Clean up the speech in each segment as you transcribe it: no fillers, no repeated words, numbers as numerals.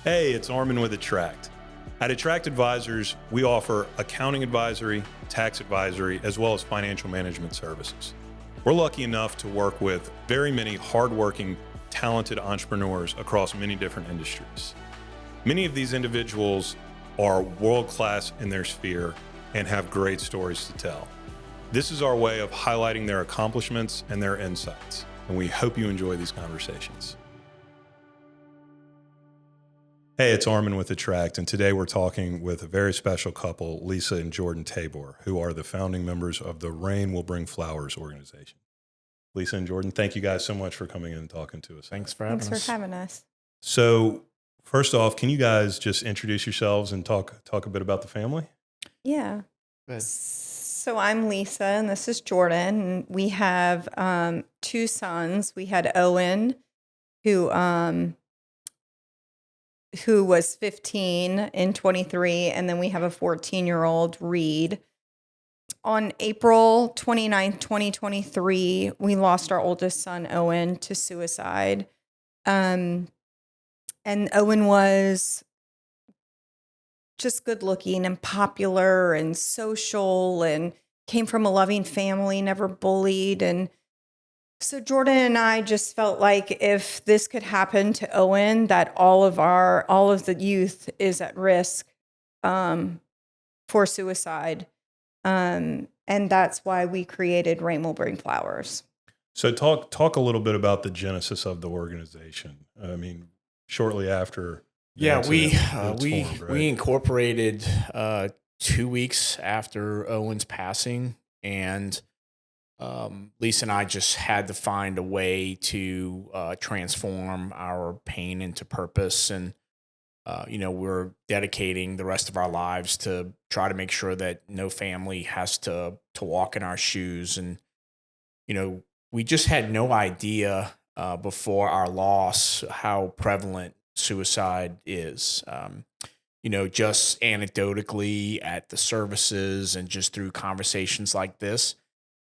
Hey, it's Armand with Attract. At Attract Advisors, we offer accounting advisory, tax advisory, as well as financial management services. We're lucky enough to work with very many hardworking, talented entrepreneurs across many different industries. Many of these individuals are world-class in their sphere and have great stories to tell. This is our way of highlighting their accomplishments and their insights, and we hope you enjoy these conversations. Hey, it's Armand with Attract, and today we're talking with a very special couple, Lisa and Jordan Tabor, who are the founding members of the Rain Will Bring Flowers organization. Lisa and Jordan, thank you guys so much for coming in and talking to us. Thanks for having us. Thanks for having us. So, first off, can you guys just introduce yourselves and talk a bit about the family? Yeah. Go ahead. So I'm Lisa, and this is Jordan. And we have two sons. We had Owen, who was 15 in 23, and then we have a 14-year-old, Reed. On April 29th, 2023, we lost our oldest son, Owen, to suicide. And Owen was just good looking and popular and social and came from a loving family, never bullied. And so Jordan and I just felt like if this could happen to Owen, that all of the youth is at risk for suicide. And that's why we created Rain Will Bring Flowers. So talk a little bit about the genesis of the organization. I mean, shortly after. Yeah, we formed, right? we incorporated 2 weeks after Owen's passing, and Lisa and I just had to find a way to transform our pain into purpose, and we're dedicating the rest of our lives to try to make sure that no family has to walk in our shoes. And we just had no idea before our loss how prevalent suicide is. Just anecdotally at the services and just through conversations like this,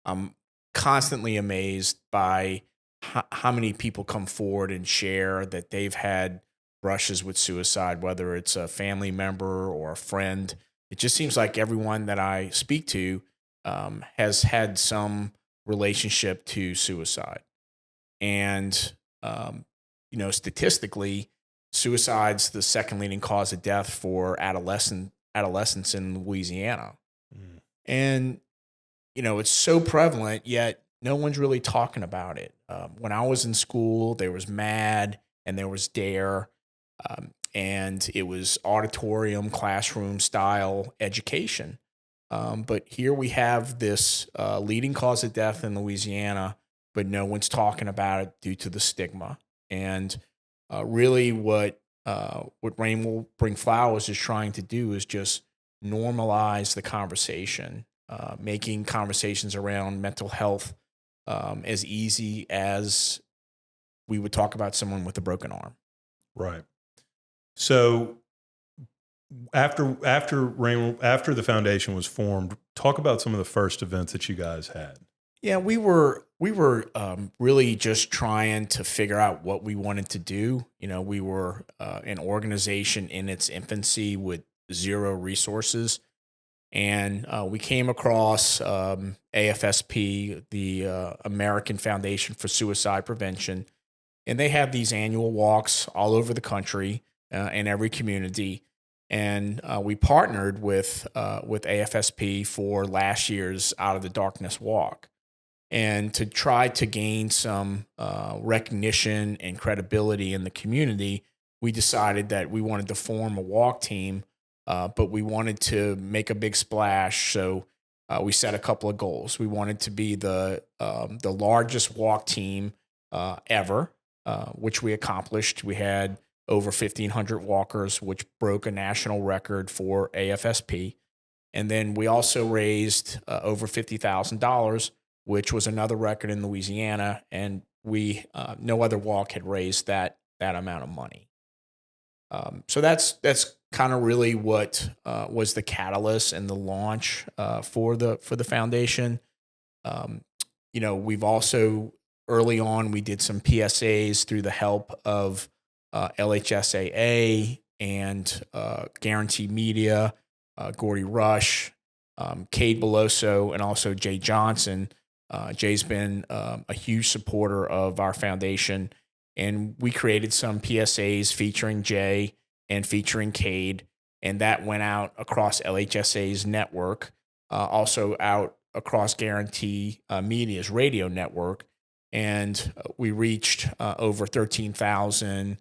I'm constantly amazed by how many people come forward and share that they've had brushes with suicide, whether it's a family member or a friend. It just seems like everyone that I speak to has had some relationship to suicide. And, statistically, suicide's the second leading cause of death for adolescents in Louisiana. Mm. And, it's so prevalent, yet no one's really talking about it. When I was in school, there was MAD and there was DARE, and it was auditorium, classroom style education. But here we have this leading cause of death in Louisiana, but no one's talking about it due to the stigma. And really what Rain Will Bring Flowers is trying to do is just normalize the conversation, making conversations around mental health as easy as we would talk about someone with a broken arm. Right. So after the foundation was formed, talk about some of the first events that you guys had. Yeah, we were really just trying to figure out what we wanted to do. We were an organization in its infancy with zero resources, and we came across AFSP, the American Foundation for Suicide Prevention, and they have these annual walks all over the country in every community. And we partnered with AFSP for last year's Out of the Darkness Walk. And to try to gain some recognition and credibility in the community, we decided that we wanted to form a walk team, but we wanted to make a big splash. So we set a couple of goals. We wanted to be the largest walk team ever, which we accomplished. We had over 1,500 walkers, which broke a national record for AFSP. And then we also raised over $50,000, which was another record in Louisiana. And we no other walk had raised that amount of money. So that's kind of really what was the catalyst and the launch for the foundation. We've also early on we did some PSAs through the help of LHSAA, and Guarantee Media, Gordy Rush, Cade Beloso, and also Jay Johnson. Jay's been a huge supporter of our foundation, and we created some PSAs featuring Jay and featuring Cade, and that went out across LHSA's network, also out across Guarantee Media's radio network, and we reached over 13,000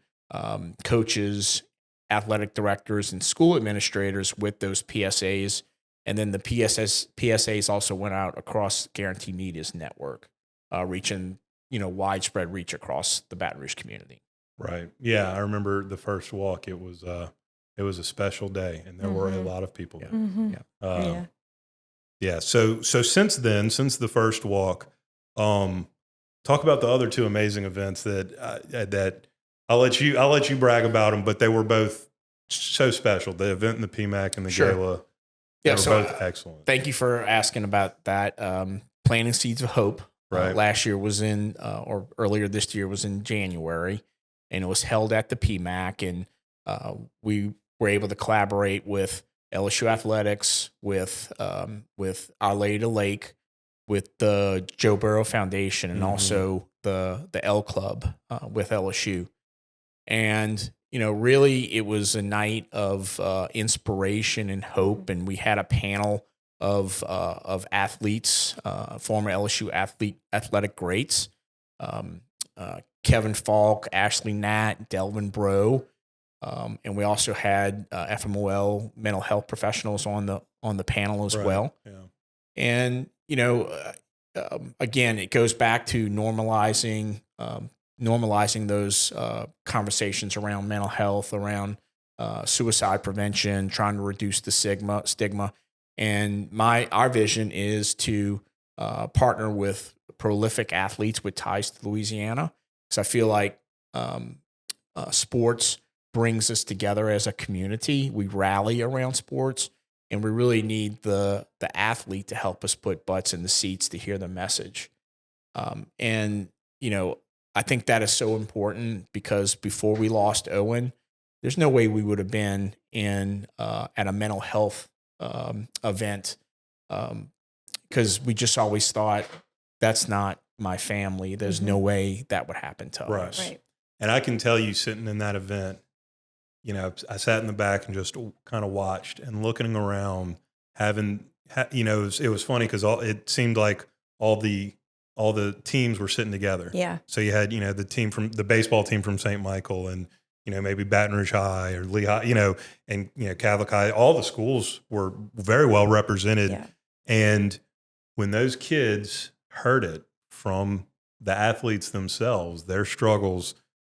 coaches, athletic directors, and school administrators with those PSAs. And then the PSAs also went out across Guarantee Media's network, reaching widespread reach across the Baton Rouge community. Right. Yeah, I remember the first walk. It was a special day, and there were a lot of people there. Mm-hmm. Yeah. So since then, since the first walk, talk about the other two amazing events that I'll let you brag about them, but they were both so special. The event in the PMAC and the gala. They were both excellent. Thank you for asking about that. Planting Seeds of Hope. Right. Last year was or earlier this year was in January, and it was held at the PMAC, and we were able to collaborate with LSU Athletics, with Our Lady of the Lake, with the Joe Burrow Foundation, and also the L Club with LSU. And really, it was a night of inspiration and hope, and we had a panel of athletes, former LSU athletic greats, Kevin Falk, Ashley Natt, Delvin Bro, and we also had FMOL mental health professionals on the panel as well. Yeah. And again, it goes back to normalizing those conversations around mental health, around suicide prevention, trying to reduce the stigma. And our vision is to partner with prolific athletes with ties to Louisiana, because I feel like sports brings us together as a community. We rally around sports, and we really need the athlete to help us put butts in the seats to hear the message. And I think that is so important, because before we lost Owen, there's no way we would have been at a mental health event, because we just always thought, that's not my family. There's no way that would happen to us. Right. And I can tell you, sitting in that event, I sat in the back and just kind of watched and looking around, it was funny because it seemed like all the teams were sitting together. Yeah. So you had, the baseball team from St. Michael, and, maybe Baton Rouge High or Lehigh, and, Catholic High. All the schools were very well represented. Yeah. And when those kids heard it from the athletes themselves, their struggles,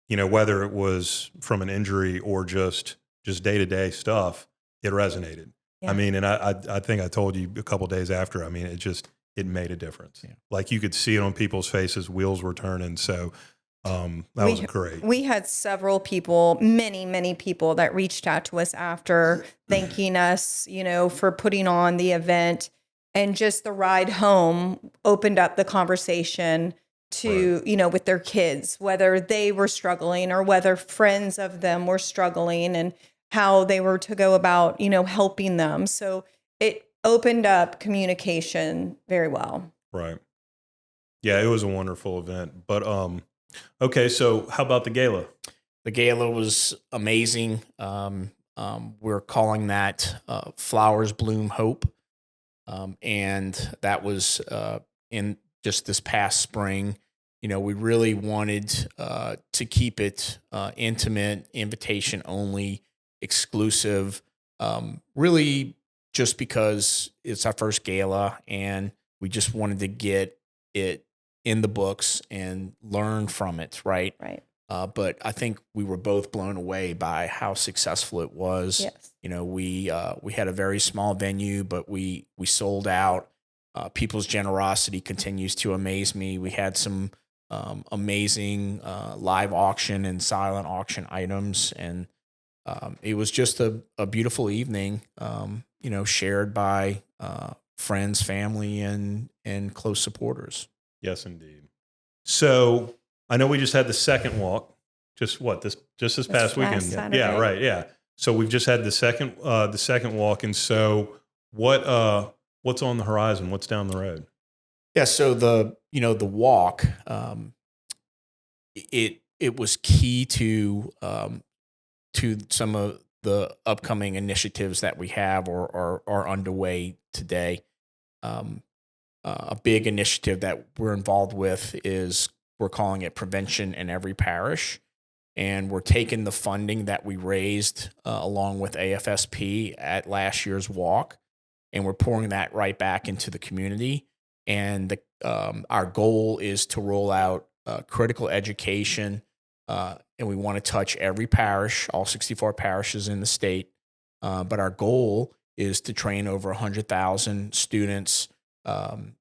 whether it was from an injury or just day-to-day stuff, it resonated. Yeah. I mean, and I think I told you a couple of days after, I mean, it made a difference. Yeah. Like you could see it on people's faces, wheels were turning. So that was great. We had several people, many people that reached out to us after, thanking us, for putting on the event, and just the ride home opened up the conversation to, with their kids, whether they were struggling or whether friends of them were struggling, and how they were to go about, helping them. So it opened up communication very well. Right. Yeah, it was a wonderful event. But okay, so how about the gala? The gala was amazing. We're calling that Flowers Bloom Hope. And that was in just this past spring. We really wanted to keep it intimate, invitation only, exclusive, really just because it's our first gala, and we just wanted to get it in the books and learn from it, right? Right. But I think we were both blown away by how successful it was. Yes. We had a very small venue, but we sold out. People's generosity continues to amaze me. We had some amazing live auction and silent auction items, and it was just a beautiful evening. Shared by friends, family, and close supporters. Yes, indeed. So I know we just had the second walk, just this past weekend. Saturday. Yeah, right. Yeah. So we've just had the second walk, and so what's on the horizon? What's down the road? Yeah. So the walk, it was key to some of the upcoming initiatives that we have or are underway today. A big initiative that we're involved with is we're calling it Prevention in Every Parish. And we're taking the funding that we raised along with AFSP at last year's walk, and we're pouring that right back into the community. And our goal is to roll out critical education, and we want to touch every parish, all 64 parishes in the state. But our goal is to train over 100,000 students,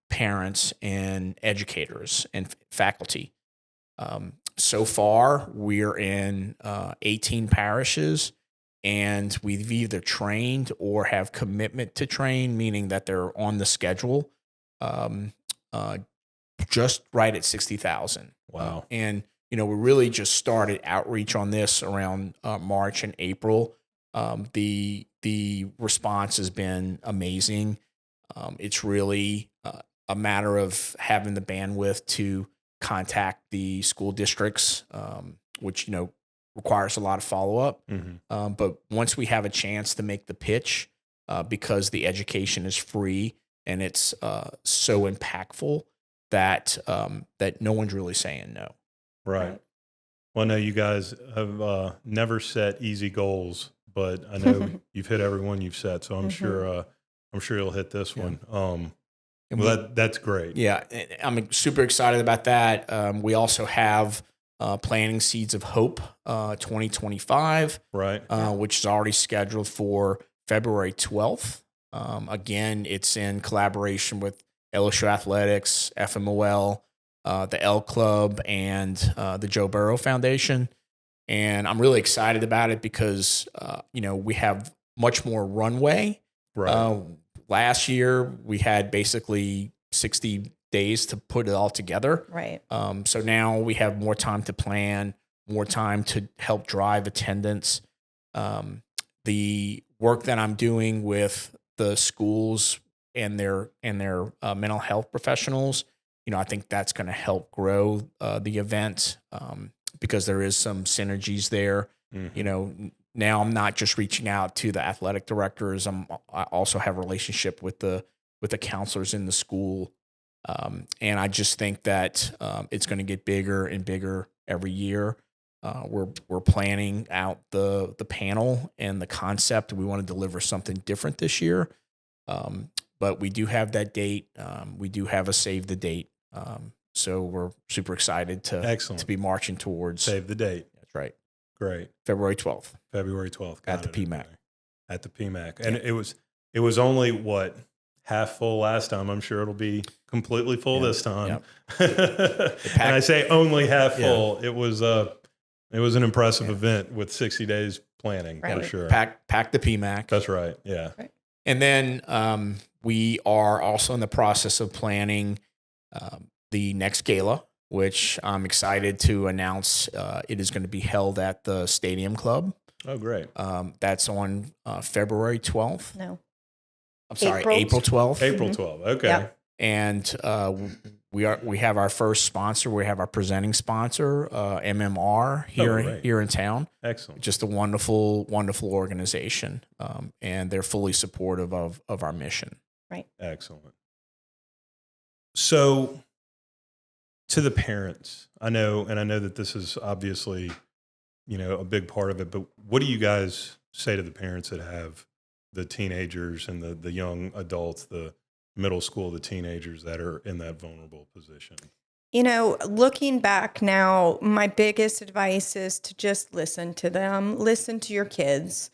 parents, and educators and faculty. So far, we're in 18 parishes, and we've either trained or have commitment to train, meaning that they're on the schedule, just right at 60,000. Wow. And, we really just started outreach on this around March and April. The response has been amazing. It's really a matter of having the bandwidth to contact the school districts, which, requires a lot of follow-up. Mm-hmm. But once we have a chance to make the pitch, because the education is free and it's so impactful that no one's really saying no. Right. Well, I know you guys have never set easy goals, but I know you've hit every one you've set, so I'm sure you'll hit this one. Well, that's great. Yeah, I'm super excited about that. We also have Planting Seeds of Hope 2025, right? Which is already scheduled for February 12th. Again, it's in collaboration with LSU Athletics, FMOL, the L Club, and the Joe Burrow Foundation. And I'm really excited about it because, we have much more runway. Right. Last year, we had basically 60 days to put it all together. Right. So now we have more time to plan, more time to help drive attendance. The work that I'm doing with the schools and their mental health professionals, I think that's going to help grow the event because there is some synergies there. Mm-hmm. Now I'm not just reaching out to the athletic directors. I also have a relationship with the counselors in the school, and I just think that it's going to get bigger and bigger every year. We're planning out the panel and the concept. We want to deliver something different this year, but we do have that date. We do have a save the date, so we're super excited to be marching towards save the date. That's right. Great. February 12th. February 12th. At the PMAC. At the PMAC. And it was only half full last time. I'm sure it'll be completely full this time. Yep. And I say only half full. It was an impressive event with 60 days planning for sure. Pack the PMAC. That's right. Yeah. Right. And then we are also in the process of planning the next gala, which I'm excited to announce. It is going to be held at the Stadium Club. Oh, great. That's on February 12th. No. I'm sorry, April 12th. April 12th. Okay. Yep. And we have our first sponsor. We have our presenting sponsor, MMR here in town. Excellent. Just a wonderful, wonderful organization, and they're fully supportive of our mission. Right. Excellent. So, to the parents, I know that this is obviously, a big part of it, but what do you guys say to the parents that have the teenagers and the young adults, the middle school, the teenagers that are in that vulnerable position? Looking back now, my biggest advice is to just listen to them, listen to your kids.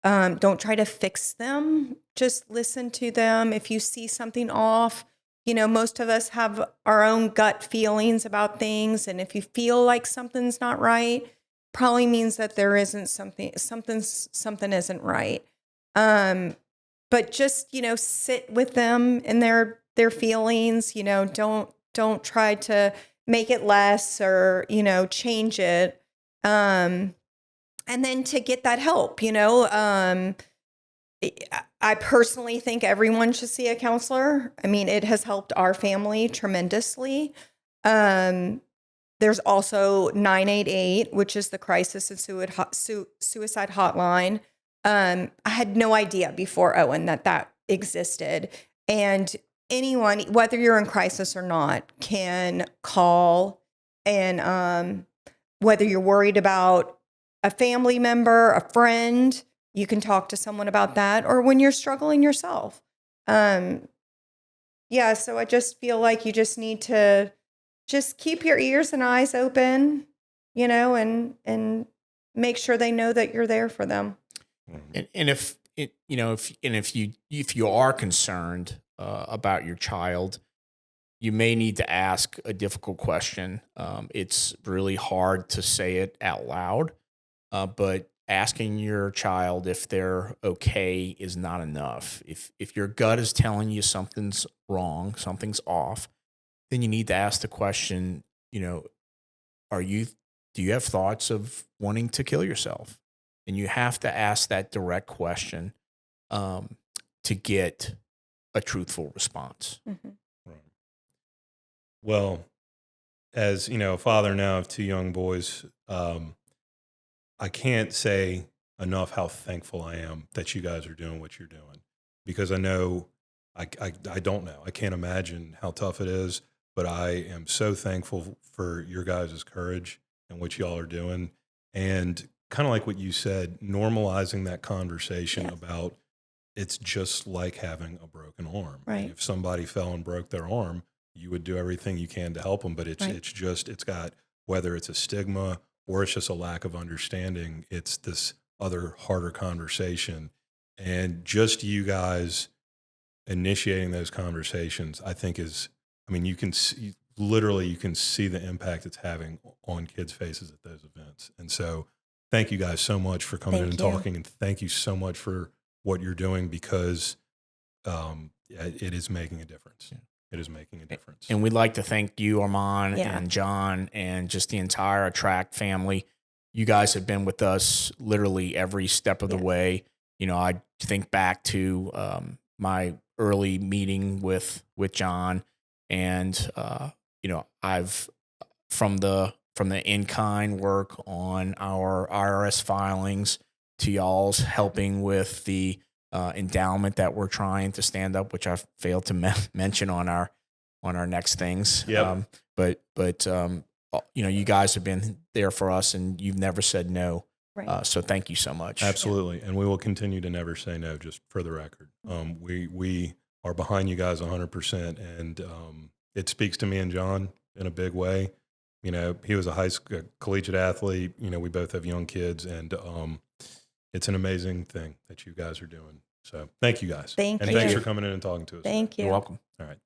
Don't try to fix them. Just listen to them. If you see something off, most of us have our own gut feelings about things. And if you feel like something's not right, probably means that there isn't something isn't right. But just, sit with them and their feelings, don't try to make it less or, change it. And and then to get that help, I personally think everyone should see a counselor. I mean, it has helped our family tremendously. There's also 988, which is the crisis and suicide hotline. I had no idea before Owen that existed. And anyone, whether you're in crisis or not, can call. And whether you're worried about a family member, a friend, you can talk to someone about that, or when you're struggling yourself. So I just feel like you just need to just keep your ears and eyes open, and make sure they know that you're there for them. And if you are concerned about your child, you may need to ask a difficult question. It's really hard to say it out loud, but asking your child if they're okay is not enough. If your gut is telling you something's wrong, something's off, then you need to ask the question, do you have thoughts of wanting to kill yourself? And you have to ask that direct question to get a truthful response. Mm-hmm. Right. Well, as a father now of 2 young boys, I can't say enough how thankful I am that you guys are doing what you're doing, because I know I don't know. I can't imagine how tough it is, but I am so thankful for your guys' courage and what y'all are doing. And kind of like what you said, normalizing that conversation about it's just like having a broken arm. Right. And if somebody fell and broke their arm, you would do everything you can to help them. But it's got, whether it's a stigma or it's just a lack of understanding, it's this other harder conversation. And just you guys initiating those conversations, I think you can see, literally you can see the impact it's having on kids' faces at those events. And so thank you guys so much for coming in and talking, and thank you so much for what you're doing, because it is making a difference. Yeah. It is making a difference. And we'd like to thank you, Armand and John, and just the entire Attract family. You guys have been with us literally every step of the way. I think back to my early meeting with John, and I've from the in-kind work on our IRS filings to y'all's helping with the endowment that we're trying to stand up, which I've failed to mention on our next things. Yep. But you guys have been there for us, and you've never said no. Right. So thank you so much. Absolutely. And we will continue to never say no, just for the record. We are behind you guys 100%. And it speaks to me and John in a big way. He was a high school collegiate athlete. We both have young kids, and it's an amazing thing that you guys are doing. So thank you guys. Thank you. And thanks for coming in and talking to us. Thank you. You're welcome. All right.